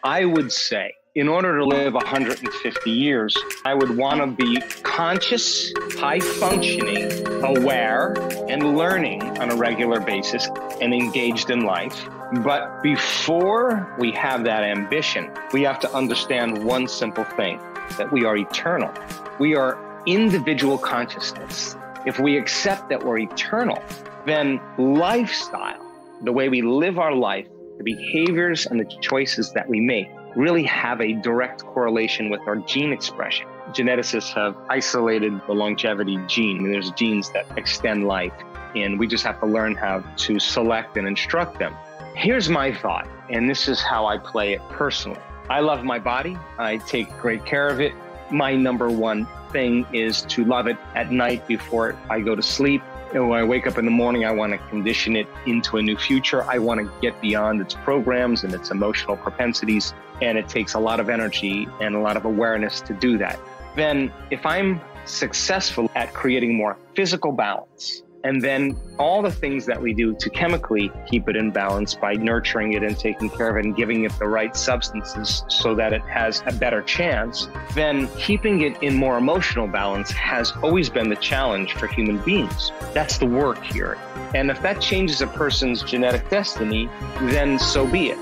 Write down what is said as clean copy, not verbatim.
I would say, in order to live 150 years, I would want to be conscious, high-functioning, aware, and learning on a regular basis and engaged in life. But before we have that ambition, we have to understand one simple thing, that we are eternal. We are individual consciousness. If we accept that we're eternal, then lifestyle, the way we live our life, the behaviors and the choices that we make really have a direct correlation with our gene expression. Geneticists have isolated the longevity gene. I mean, there's genes that extend life, and we just have to learn how to select and instruct them. Here's my thought, and this is how I play it personally. I love my body. I take great care of it. My number one thing is to love it at night before I go to sleep. And when I wake up in the morning, I want to condition it into a new future. I want to get beyond its programs and its emotional propensities. And it takes a lot of energy and a lot of awareness to do that. Then if I'm successful at creating more physical balance, and then all the things that we do to chemically keep it in balance by nurturing it and taking care of it and giving it the right substances so that it has a better chance, then keeping it in more emotional balance has always been the challenge for human beings. That's the work here. And if that changes a person's genetic destiny, then so be it.